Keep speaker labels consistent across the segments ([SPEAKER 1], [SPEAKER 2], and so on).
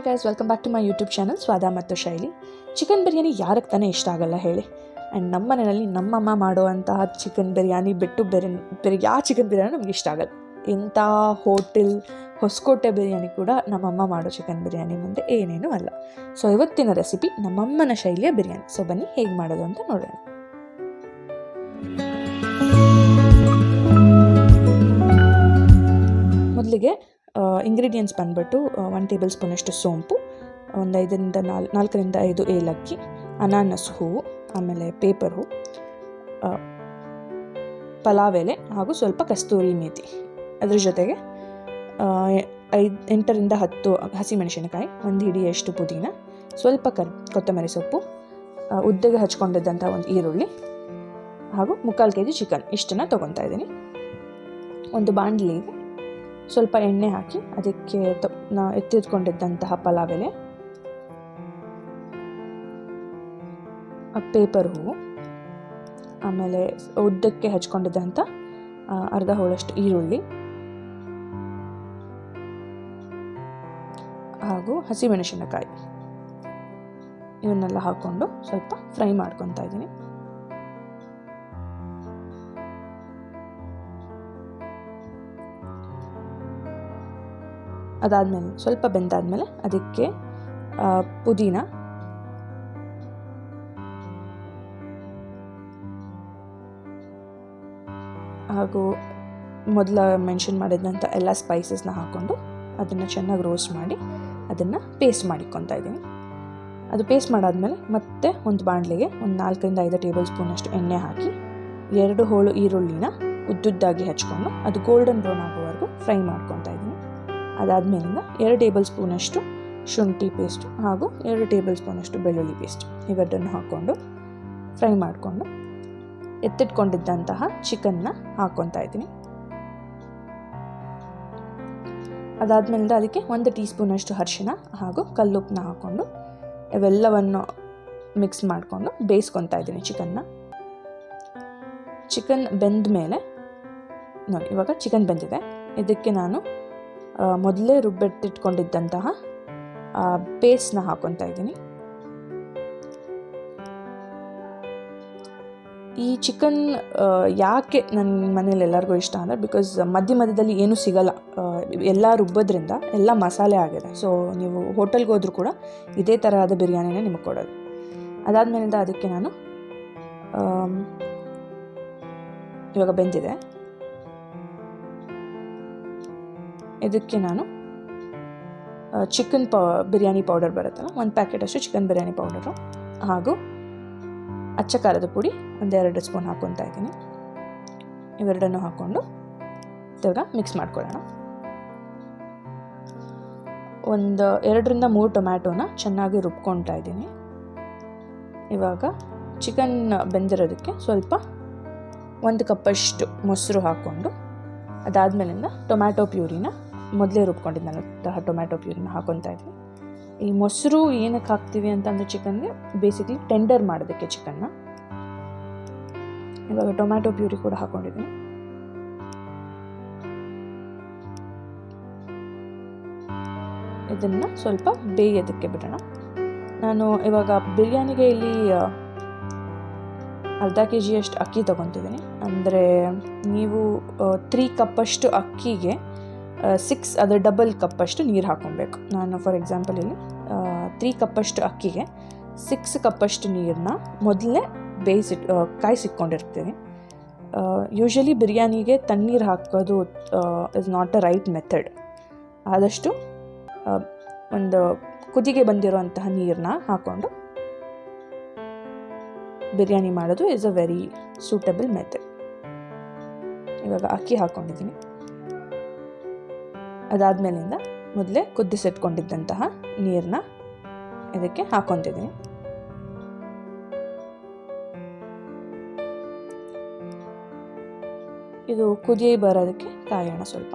[SPEAKER 1] Hi guys, welcome back to my YouTube channel Swada Mattu ಶೈಲಿ. Chicken biryani ಯಾರಿಗೆ ತಾನೇ ಇಷ್ಟ ಆಗಲ್ಲ ಹೇಳಿ. ಆ್ಯಂಡ್ ನಮ್ಮ ಮನೆಯಲ್ಲಿ ನಮ್ಮಮ್ಮ ಮಾಡುವಂತಹ ಚಿಕನ್ ಬಿರಿಯಾನಿ ಬಿಟ್ಟು ಬೇರೆ ಯಾವ ಚಿಕನ್ ಬಿರಿಯಾನಿ ನಮ್ಗೆ ಇಷ್ಟ ಆಗಲ್ಲ. ಇಂಥ ಹೋಟೆಲ್ ಹೊಸಕೋಟೆ ಬಿರಿಯಾನಿ ಕೂಡ ನಮ್ಮಮ್ಮ ಮಾಡೋ ಚಿಕನ್ ಬಿರಿಯಾನಿ ಮುಂದೆ ಏನೇನೂ ಅಲ್ಲ. ಸೊ ಇವತ್ತಿನ ರೆಸಿಪಿ ನಮ್ಮಮ್ಮನ ಶೈಲಿಯ ಬಿರಿಯಾನಿ. ಸೊ ಬನ್ನಿ ಹೇಗೆ ಮಾಡೋದು ಅಂತ ನೋಡೋಣ. ಮೊದಲಿಗೆ ಇಂಗ್ರೀಡಿಯೆಂಟ್ಸ್ ಬಂದ್ಬಿಟ್ಟು 1 ಟೇಬಲ್ ಸ್ಪೂನಷ್ಟು ಸೋಂಪು, ಒಂದು 4ರಿಂದ 5 ಏಲಕ್ಕಿ, ಅನಾನಸ್ ಹೂವು, ಆಮೇಲೆ ಪೇಪರ್ ಹೂವು, ಪಲಾವ್ ಎಲೆ ಹಾಗೂ ಸ್ವಲ್ಪ ಕಸ್ತೂರಿ ಮೇಥಿ. ಅದ್ರ ಜೊತೆಗೆ 8ರಿಂದ 10 ಹಸಿಮೆಣಸಿನಕಾಯಿ, 1 ಹಿಡಿಯಷ್ಟು ಪುದೀನ, ಸ್ವಲ್ಪ ಕೊತ್ತಂಬರಿ ಸೊಪ್ಪು, ಉದ್ದಗೆ ಹಚ್ಕೊಂಡಿದ್ದಂಥ ಒಂದು ಈರುಳ್ಳಿ ಹಾಗೂ 3/4 kg ಚಿಕನ್. ಇಷ್ಟನ್ನು ತೊಗೊತಾ ಇದ್ದೀನಿ. ಒಂದು ಬಾಣಲಿಗೆ ಸ್ವಲ್ಪ ಎಣ್ಣೆ ಹಾಕಿ ಅದಕ್ಕೆ ಎತ್ತಿಟ್ಕೊಂಡಿದ್ದಂತಹ ಪಲಾವ್ ಎಲೆ, ಪೇಪರ್ ಹೂವು, ಆಮೇಲೆ ಉದ್ದಕ್ಕೆ ಹಚ್ಕೊಂಡಿದ್ದಂಥ ಅರ್ಧ ಹೋಳಷ್ಟು ಈರುಳ್ಳಿ ಹಾಗೂ ಹಸಿಮೆಣಸಿನಕಾಯಿ ಇವನ್ನೆಲ್ಲ ಹಾಕ್ಕೊಂಡು ಸ್ವಲ್ಪ ಫ್ರೈ ಮಾಡ್ಕೊತಾ ಇದ್ದೀನಿ. ಅದಾದಮೇಲೆ ಸ್ವಲ್ಪ ಬೆಂದಾದ್ಮೇಲೆ ಅದಕ್ಕೆ ಪುದೀನ ಹಾಗೂ ಮೊದಲ ಮೆನ್ಷನ್ ಮಾಡಿದಂಥ ಎಲ್ಲ ಸ್ಪೈಸಸ್ನ ಹಾಕ್ಕೊಂಡು ಅದನ್ನು ಚೆನ್ನಾಗಿ ರೋಸ್ಟ್ ಮಾಡಿ ಅದನ್ನು ಪೇಸ್ಟ್ ಮಾಡಿಕೊತಾ ಇದ್ದೀನಿ. ಅದು ಪೇಸ್ಟ್ ಮಾಡಾದ್ಮೇಲೆ ಮತ್ತೆ ಒಂದು ಬಾಣಲೆಗೆ ಒಂದು 4ರಿಂದ 5 ಟೇಬಲ್ ಸ್ಪೂನಷ್ಟು ಎಣ್ಣೆ ಹಾಕಿ 2 ಹೋಳು ಈರುಳ್ಳಿನ ಉದ್ದುದ್ದಾಗಿ ಹಚ್ಕೊಂಡು ಅದು ಗೋಲ್ಡನ್ ಬ್ರೌನ್ ಆಗೋವರೆಗೂ ಫ್ರೈ ಮಾಡ್ಕೊತಾ ಇದ್ದೀನಿ. ಅದಾದಮೇಲಿಂದ 2 ಟೇಬಲ್ ಸ್ಪೂನಷ್ಟು ಶುಂಠಿ ಪೇಸ್ಟು ಹಾಗೂ 2 ಟೇಬಲ್ ಸ್ಪೂನಷ್ಟು ಬೆಳ್ಳುಳ್ಳಿ ಪೇಸ್ಟ್ ಇವೆರಡನ್ನು ಹಾಕ್ಕೊಂಡು ಫ್ರೈ ಮಾಡಿಕೊಂಡು ಎತ್ತಿಟ್ಕೊಂಡಿದ್ದಂತಹ ಚಿಕನ್ನ ಹಾಕ್ಕೊತಾ ಇದ್ದೀನಿ. ಅದಾದಮೇಲಿಂದ ಅದಕ್ಕೆ 1 ಟೀ ಸ್ಪೂನಷ್ಟು ಅರಿಶಿನ ಹಾಗೂ ಕಲ್ಲುಪ್ಪನ್ನ ಹಾಕ್ಕೊಂಡು ಇವೆಲ್ಲವನ್ನು ಮಿಕ್ಸ್ ಮಾಡಿಕೊಂಡು ಬೇಯಿಸ್ಕೊತಾ ಇದ್ದೀನಿ ಚಿಕನ್ ಬೆಂದ ಮೇಲೆ ನೋಡಿ, ಇವಾಗ ಚಿಕನ್ ಬೆಂದಿದೆ. ಇದಕ್ಕೆ ನಾನು ಮೊದಲೇ ರುಬ್ಬೆಟ್ಟಿಟ್ಕೊಂಡಿದ್ದಂತಹ ಪೇಸ್ಟ್ನ ಹಾಕ್ಕೊತಾ ಇದ್ದೀನಿ. ಈ ಚಿಕನ್ ಯಾಕೆ ನನ್ನ ಮನೇಲಿ ಎಲ್ಲರಿಗೂ ಇಷ್ಟ ಅಂದರೆ, ಬಿಕಾಸ್ ಮಧ್ಯದಲ್ಲಿ ಏನೂ ಸಿಗಲ್ಲ, ಎಲ್ಲ ರುಬ್ಬೋದ್ರಿಂದ ಎಲ್ಲ ಮಸಾಲೆ ಆಗಿದೆ. ಸೊ ನೀವು ಹೋಟೆಲ್ಗೆ ಹೋದರೂ ಕೂಡ ಇದೇ ಥರವಾದ ಬಿರಿಯಾನಿನೇ ನಿಮಗೆ ಕೊಡೋದು. ಅದಾದಮೇಲಿಂದ ಅದಕ್ಕೆ ನಾನು ಇವಾಗ ಬೆಂದಿದೆ, ಇದಕ್ಕೆ ನಾನು ಚಿಕನ್ ಬಿರಿಯಾನಿ ಪೌಡರ್ ಬರುತ್ತಲ್ಲ, 1 ಪ್ಯಾಕೆಟಷ್ಟು ಚಿಕನ್ ಬಿರಿಯಾನಿ ಪೌಡರು ಹಾಗೂ ಅಚ್ಚ ಖಾರದ ಪುಡಿ 1-2 ಸ್ಪೂನ್ ಹಾಕ್ಕೊತಾ ಇದ್ದೀನಿ. ಇವೆರಡನ್ನು ಹಾಕ್ಕೊಂಡು ತಿರ್ಗಾ ಮಿಕ್ಸ್ ಮಾಡ್ಕೊಳ್ಳೋಣ. ಒಂದು 2ರಿಂದ 3 ಟೊಮ್ಯಾಟೋನ ಚೆನ್ನಾಗಿ ರುಬ್ಕೊತಾ ಇದ್ದೀನಿ. ಇವಾಗ ಚಿಕನ್ ಬೆಂದಿರೋದಕ್ಕೆ ಸ್ವಲ್ಪ 1 ಕಪ್ಪಷ್ಟು ಮೊಸರು ಹಾಕ್ಕೊಂಡು ಅದಾದಮೇಲಿಂದ ಟೊಮ್ಯಾಟೊ ಪ್ಯೂರಿನ ಮೊದಲೇ ರುಬ್ಕೊಂಡಿದ್ದಂತಹ ಟೊಮ್ಯಾಟೊ ಪ್ಯೂರಿನ ಹಾಕ್ಕೊತಾ ಇದ್ವಿ. ಈ ಮೊಸರು ಏನಕ್ಕೆ ಹಾಕ್ತೀವಿ ಅಂತಂದರೆ ಚಿಕನ್ಗೆ ಬೇಸಿಕ್ಲಿ ಟೆಂಡರ್ ಮಾಡೋದಕ್ಕೆ ಚಿಕನ್ನ. ಇವಾಗ ಟೊಮ್ಯಾಟೊ ಪ್ಯೂರಿ ಕೂಡ ಹಾಕ್ಕೊಂಡಿದ್ದೀನಿ. ಇದನ್ನು ಸ್ವಲ್ಪ ಬೇಯೋದಕ್ಕೆ ಬಿಡೋಣ. ನಾನು ಇವಾಗ ಬಿರಿಯಾನಿಗೆ ಇಲ್ಲಿ ಅರ್ಧ kg ಅಕ್ಕಿ ತೊಗೊತಿದ್ದೀನಿ. ಅಂದರೆ ನೀವು 3 ಕಪ್ಪಷ್ಟು ಅಕ್ಕಿಗೆ 6 ಅದರ ಡಬಲ್ ಕಪ್ಪಷ್ಟು ನೀರು ಹಾಕ್ಕೊಬೇಕು. ನಾನು ಫಾರ್ ಎಕ್ಸಾಂಪಲ್ ಇಲ್ಲಿ 3 ಕಪ್ಪಷ್ಟು ಅಕ್ಕಿಗೆ 6 ಕಪ್ಪಷ್ಟು ನೀರನ್ನ ಮೊದಲೇ ಕಾಯಿಸಿಟ್ಕೊಂಡಿರ್ತೀನಿ. ಯೂಶಲಿ ಬಿರಿಯಾನಿಗೆ ತಣ್ಣೀರು ಹಾಕೋದು is not a right method. ಆದಷ್ಟು ಒಂದು ಕುದಿಗೆ ಬಂದಿರೋಂತಹ ನೀರನ್ನ ಹಾಕ್ಕೊಂಡು ಬಿರಿಯಾನಿ ಮಾಡೋದು is a very suitable method. ಇವಾಗ ಅಕ್ಕಿ ಹಾಕ್ಕೊಂಡಿದ್ದೀನಿ. ಅದಾದಮೇಲಿಂದ ಮೊದಲೇ ಕುದಿಸಿಟ್ಕೊಂಡಿದ್ದಂತಹ ನೀರನ್ನ ಇದಕ್ಕೆ ಹಾಕ್ಕೊತಿದ್ದೀನಿ. ಇದು ಕುದಿ ಬರೋದಕ್ಕೆ ಕಾಯೋಣ ಸ್ವಲ್ಪ.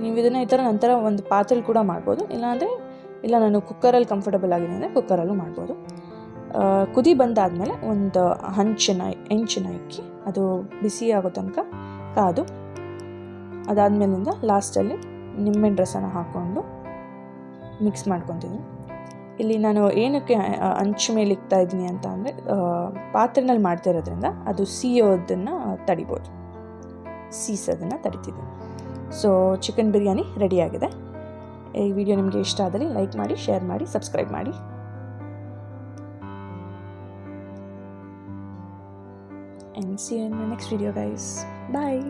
[SPEAKER 1] ನೀವು ಇದನ್ನು ಈ ಥರ ನಂತರ ಒಂದು ಪಾತ್ರೆ ಕೂಡ ಮಾಡ್ಬೋದು, ಇಲ್ಲ ನಾನು ಕುಕ್ಕರಲ್ಲಿ ಕಂಫರ್ಟಬಲ್ ಆಗಿದೆ ಅಂದರೆ ಕುಕ್ಕರಲ್ಲೂ ಮಾಡ್ಬೋದು. ಕುದಿ ಬಂದಾದಮೇಲೆ ಒಂದು ಹೆಂಚನ್ನ ಇಕ್ಕಿ ಅದು ಬಿಸಿ ಆಗೋ ತನಕ ಕಾದು ಅದಾದಮೇಲಿಂದ ಲಾಸ್ಟಲ್ಲಿ ನಿಂಬೆಹಣ್ಣು ರಸನ ಹಾಕ್ಕೊಂಡು ಮಿಕ್ಸ್ ಮಾಡ್ಕೊತೀನಿ. ಇಲ್ಲಿ ನಾನು ಏನಕ್ಕೆ ಅಂಚು ಮೇಲೆ ಇಕ್ತಾ ಇದ್ದೀನಿ ಅಂತ ಅಂದರೆ ಪಾತ್ರೆನಲ್ಲಿ ಮಾಡ್ತಾ ಇರೋದ್ರಿಂದ ಅದು ಸೀಯೋದನ್ನು ತಡಿಬೋದು, ಸೀಸೋದನ್ನು ತಡಿತಿದ್ದೀನಿ. ಸೊ ಚಿಕನ್ ಬಿರಿಯಾನಿ ರೆಡಿಯಾಗಿದೆ. ಈ ವಿಡಿಯೋ ನಿಮಗೆ ಇಷ್ಟ ಆದರೆ ಲೈಕ್ ಮಾಡಿ, ಶೇರ್ ಮಾಡಿ, ಸಬ್ಸ್ಕ್ರೈಬ್ ಮಾಡಿ. And see you in my next video, guys. Bye.